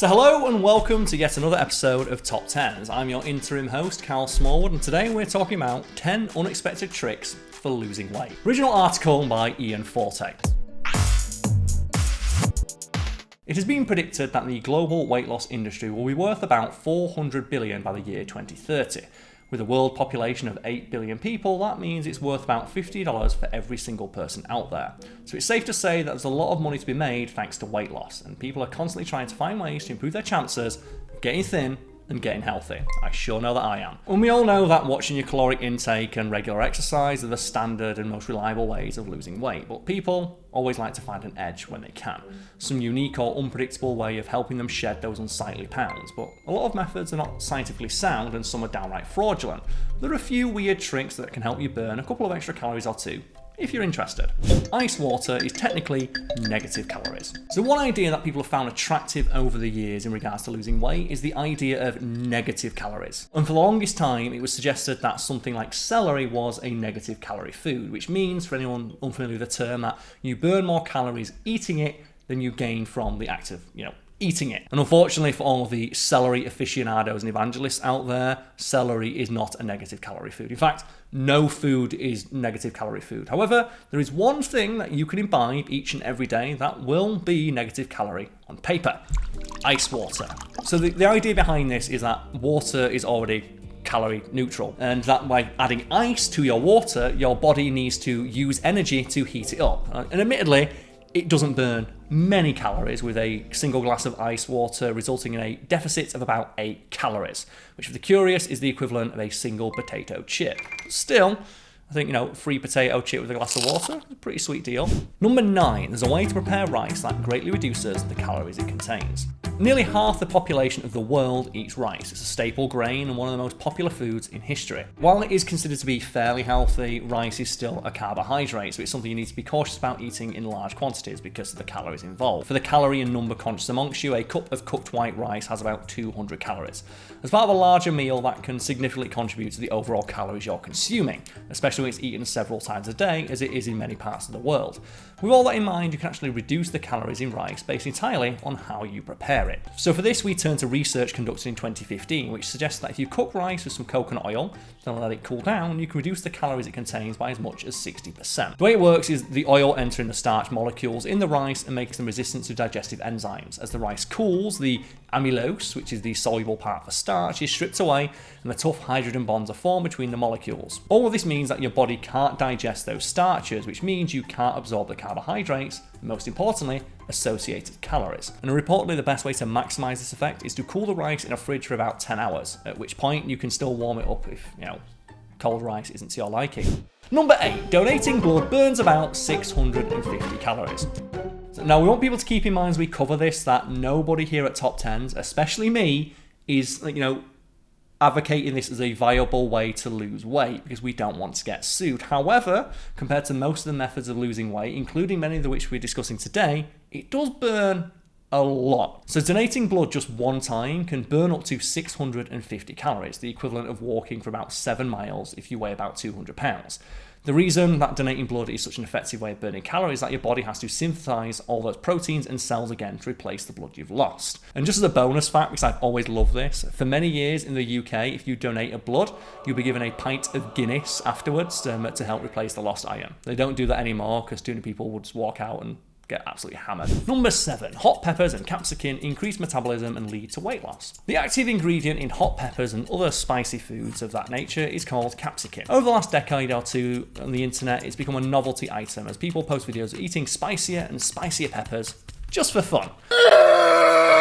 So hello and welcome to yet another episode of TopTenz. I'm your interim host, Cal Smallwood, and today we're talking about 10 unexpected tricks for losing weight. Original article by Ian Fortey. It has been predicted that the global weight loss industry will be worth about $400 billion by the year 2030. With a world population of 8 billion people, that means it's worth about $50 for every single person out there. So it's safe to say that there's a lot of money to be made thanks to weight loss, and people are constantly trying to find ways to improve their chances of getting thin and getting healthy. I sure know that I am. And we all know that watching your caloric intake and regular exercise are the standard and most reliable ways of losing weight, but people always like to find an edge when they can. Some unique or unpredictable way of helping them shed those unsightly pounds, but a lot of methods are not scientifically sound and some are downright fraudulent. There are a few weird tricks that can help you burn a couple of extra calories or two, if you're interested. Ice water is technically negative calories. So one idea that people have found attractive over the years in regards to losing weight is the idea of negative calories. And for the longest time, it was suggested that something like celery was a negative calorie food, which means, for anyone unfamiliar with the term, that you burn more calories eating it than you gain from the act of, eating it. And unfortunately for all of the celery aficionados and evangelists out there, celery is not a negative calorie food. In fact, no food is negative calorie food. However, there is one thing that you can imbibe each and every day that will be negative calorie on paper: ice water. So the idea behind this is that water is already calorie neutral, and that by adding ice to your water, your body needs to use energy to heat it up. And admittedly, it doesn't burn many calories, with a single glass of ice water resulting in a deficit of about 8 calories, which for the curious is the equivalent of a single potato chip. Still, I think, free potato chip with a glass of water, a pretty sweet deal. Number 9, there's a way to prepare rice that greatly reduces the calories it contains. Nearly half the population of the world eats rice. It's a staple grain and one of the most popular foods in history. While it is considered to be fairly healthy, rice is still a carbohydrate, so it's something you need to be cautious about eating in large quantities because of the calories involved. For the calorie and number conscious amongst you, a cup of cooked white rice has about 200 calories. As part of a larger meal, that can significantly contribute to the overall calories you're consuming, especially when it's eaten several times a day, as it is in many parts of the world. With all that in mind, you can actually reduce the calories in rice based entirely on how you prepare it. So for this, we turn to research conducted in 2015, which suggests that if you cook rice with some coconut oil, then let it cool down, you can reduce the calories it contains by as much as 60%. The way it works is the oil entering the starch molecules in the rice and makes them resistant to digestive enzymes. As the rice cools, the amylose, which is the soluble part of the starch, is stripped away and the tough hydrogen bonds are formed between the molecules. All of this means that your body can't digest those starches, which means you can't absorb the carbohydrates, and most importantly, associated calories. And reportedly the best way to maximize this effect is to cool the rice in a fridge for about 10 hours, at which point you can still warm it up if, cold rice isn't to your liking. Number 8, donating blood burns about 650 calories. Now, we want people to keep in mind as we cover this that nobody here at TopTenz, especially me, is, advocating this as a viable way to lose weight because we don't want to get sued. However, compared to most of the methods of losing weight, including many of which we're discussing today, it does burn a lot. So donating blood just one time can burn up to 650 calories, the equivalent of walking for about 7 miles if you weigh about 200 pounds. The reason that donating blood is such an effective way of burning calories is that your body has to synthesize all those proteins and cells again to replace the blood you've lost. And just as a bonus fact, because I've always loved this, for many years in the UK, if you donate a blood, you'll be given a pint of Guinness afterwards to help replace the lost iron. They don't do that anymore because too many people would just walk out and get absolutely hammered. Number 7, hot peppers and capsaicin increase metabolism and lead to weight loss. The active ingredient in hot peppers and other spicy foods of that nature is called capsaicin. Over the last decade or two on the internet, it's become a novelty item as people post videos of eating spicier and spicier peppers just for fun.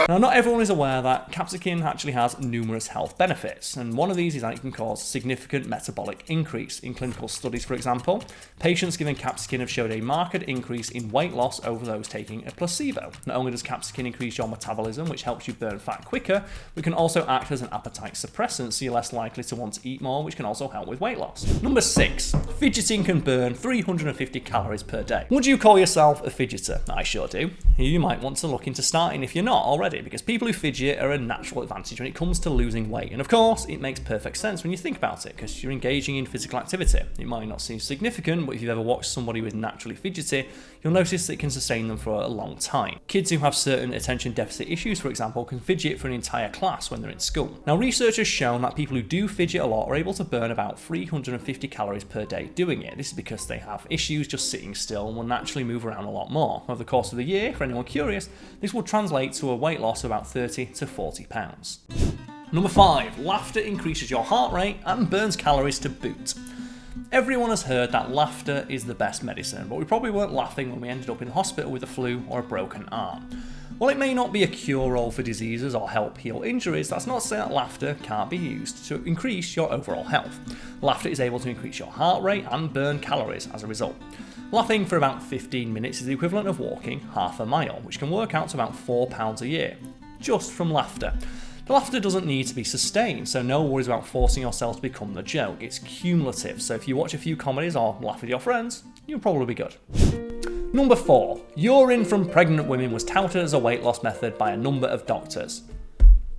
Now, not everyone is aware that capsaicin actually has numerous health benefits, and one of these is that it can cause significant metabolic increase. In clinical studies, for example, patients given capsaicin have showed a marked increase in weight loss over those taking a placebo. Not only does capsaicin increase your metabolism, which helps you burn fat quicker, but it can also act as an appetite suppressant, so you're less likely to want to eat more, which can also help with weight loss. Number 6, fidgeting can burn 350 calories per day. Would you call yourself a fidgeter? I sure do. You might want to look into starting if you're not already. really, because people who fidget are a natural advantage when it comes to losing weight. And of course, it makes perfect sense when you think about it, because you're engaging in physical activity. It might not seem significant, but if you've ever watched somebody who's naturally fidgety, you'll notice that it can sustain them for a long time. Kids who have certain attention deficit issues, for example, can fidget for an entire class when they're in school. Now, research has shown that people who do fidget a lot are able to burn about 350 calories per day doing it. This is because they have issues just sitting still and will naturally move around a lot more. Over the course of the year, for anyone curious, this will translate to a weight loss of about 30 to 40 pounds. Number 5, laughter increases your heart rate and burns calories to boot. Everyone has heard that laughter is the best medicine, but we probably weren't laughing when we ended up in the hospital with a flu or a broken arm. While it may not be a cure-all for diseases or help heal injuries, that's not to say that laughter can't be used to increase your overall health. Laughter is able to increase your heart rate and burn calories as a result. Laughing for about 15 minutes is the equivalent of walking half a mile, which can work out to about £4 a year, just from laughter. The laughter doesn't need to be sustained, so no worries about forcing yourself to become the joke. It's cumulative, so if you watch a few comedies or laugh with your friends, you'll probably be good. Number 4, urine from pregnant women was touted as a weight loss method by a number of doctors.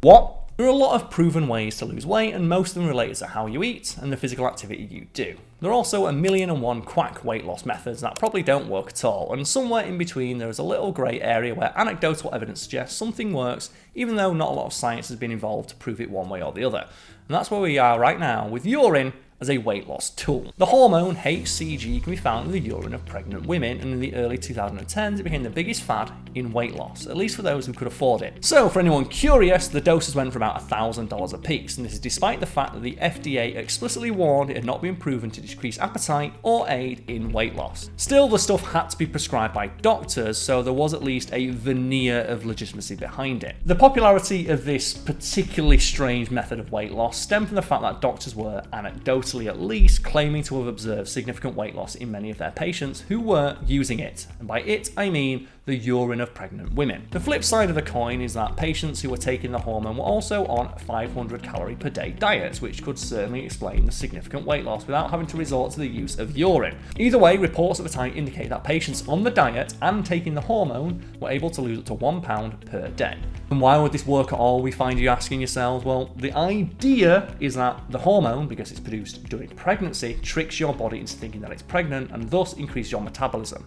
What? There are a lot of proven ways to lose weight, and most of them related to how you eat and the physical activity you do. There are also 1,000,001 quack weight loss methods that probably don't work at all, and somewhere in between there is a little grey area where anecdotal evidence suggests something works, even though not a lot of science has been involved to prove it one way or the other. And that's where we are right now with urine as a weight loss tool. The hormone HCG can be found in the urine of pregnant women, and in the early 2010s it became the biggest fad in weight loss, at least for those who could afford it. So for anyone curious, the doses went for about $1,000 a piece, and this is despite the fact that the FDA explicitly warned it had not been proven to decrease appetite or aid in weight loss. Still, the stuff had to be prescribed by doctors, so there was at least a veneer of legitimacy behind it. The popularity of this particularly strange method of weight loss stemmed from the fact that doctors were, anecdotally at least, claiming to have observed significant weight loss in many of their patients who were using it. And by it, I mean the urine of pregnant women. The flip side of the coin is that patients who were taking the hormone were also on 500 calorie per day diets, which could certainly explain the significant weight loss without having to resort to the use of urine. Either way, reports at the time indicate that patients on the diet and taking the hormone were able to lose up to £1 per day. And why would this work at all, we find you asking yourselves? Well, the idea is that the hormone, because it's produced during pregnancy, tricks your body into thinking that it's pregnant and thus increases your metabolism.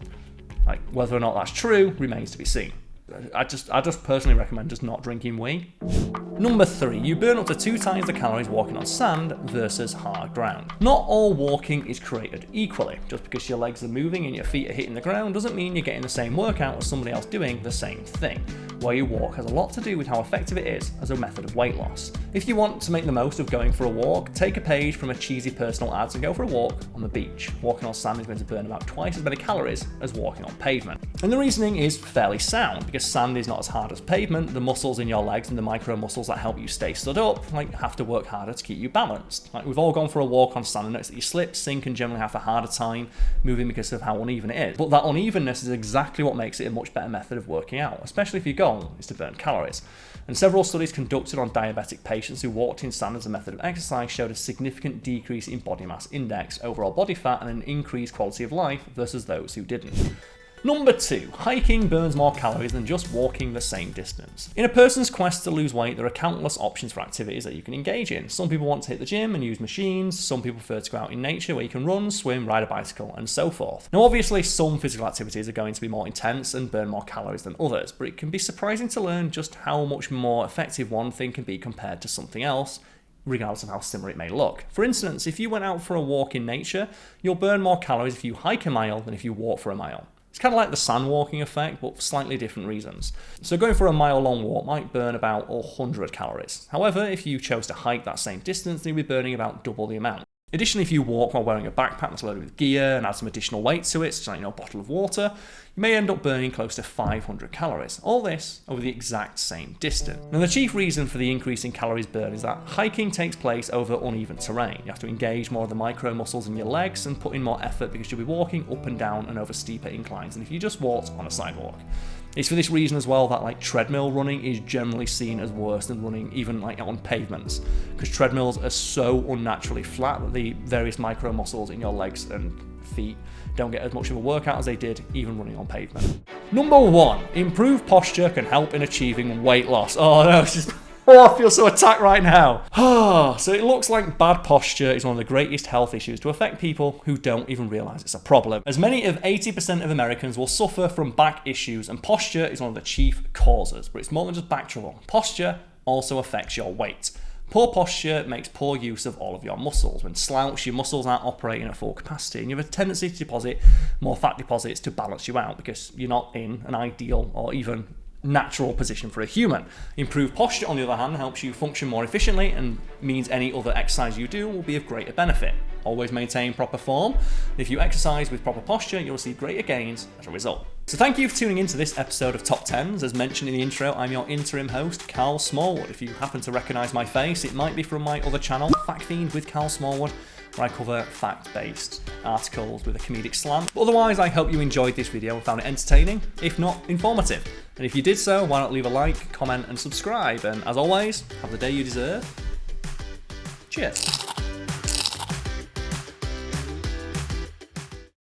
Like, whether or not that's true remains to be seen. I just personally recommend just not drinking wee. Number 3, you burn up to 2 times the calories walking on sand versus hard ground. Not all walking is created equally. Just because your legs are moving and your feet are hitting the ground doesn't mean you're getting the same workout as somebody else doing the same thing. Where you walk has a lot to do with how effective it is as a method of weight loss. If you want to make the most of going for a walk, take a page from a cheesy personal ads and go for a walk on the beach. Walking on sand is going to burn about twice as many calories as walking on pavement. And the reasoning is fairly sound, because sand is not as hard as pavement. The muscles in your legs and the micro muscles that help you stay stood up have to work harder to keep you balanced. We've all gone for a walk on sand and noticed that you slip, sink, and generally have a harder time moving because of how uneven it is. But that unevenness is exactly what makes it a much better method of working out, especially if your goal is to burn calories. And several studies conducted on diabetic patients who walked in sand as a method of exercise showed a significant decrease in body mass index, overall body fat, and an increased quality of life versus those who didn't. Number 2, hiking burns more calories than just walking the same distance. In a person's quest to lose weight, there are countless options for activities that you can engage in. Some people want to hit the gym and use machines, some people prefer to go out in nature where you can run, swim, ride a bicycle, and so forth. Now obviously some physical activities are going to be more intense and burn more calories than others, but it can be surprising to learn just how much more effective one thing can be compared to something else, regardless of how similar it may look. For instance, if you went out for a walk in nature, you'll burn more calories if you hike a mile than if you walk for a mile. It's kind of like the sand walking effect, but for slightly different reasons. So going for a mile-long walk might burn about 100 calories. However, if you chose to hike that same distance, then you'd be burning about double the amount. Additionally, if you walk while wearing a backpack that's loaded with gear and add some additional weight to it, such as a bottle of water, you may end up burning close to 500 calories. All this over the exact same distance. Now, the chief reason for the increase in calories burned is that hiking takes place over uneven terrain. You have to engage more of the micro muscles in your legs and put in more effort because you'll be walking up and down and over steeper inclines than if you just walked on a sidewalk. It's for this reason as well that treadmill running is generally seen as worse than running even on pavements, because treadmills are so unnaturally flat that the various micro muscles in your legs and feet don't get as much of a workout as they did even running on pavement. Number 1, improved posture can help in achieving weight loss. Oh no, it's just... Oh, I feel so attacked right now. So it looks like bad posture is one of the greatest health issues to affect people who don't even realize it's a problem. As many of 80% of Americans will suffer from back issues, and posture is one of the chief causes. But it's more than just back trouble. Posture also affects your weight. Poor posture makes poor use of all of your muscles. When slouched, your muscles aren't operating at full capacity, and you have a tendency to deposit more fat deposits to balance you out because you're not in an ideal or even natural position for a human. Improved posture, on the other hand, helps you function more efficiently and means any other exercise you do will be of greater benefit. Always maintain proper form. If you exercise with proper posture, you'll see greater gains as a result. So thank you for tuning into this episode of TopTenz. As mentioned in the intro, I'm your interim host, Cal Smallwood. If you happen to recognise my face, it might be from my other channel, Fact Fiend with Cal Smallwood, where I cover fact-based articles with a comedic slant. But otherwise, I hope you enjoyed this video and found it entertaining, if not informative. And if you did so, why not leave a like, comment and subscribe. And as always, have the day you deserve. Cheers.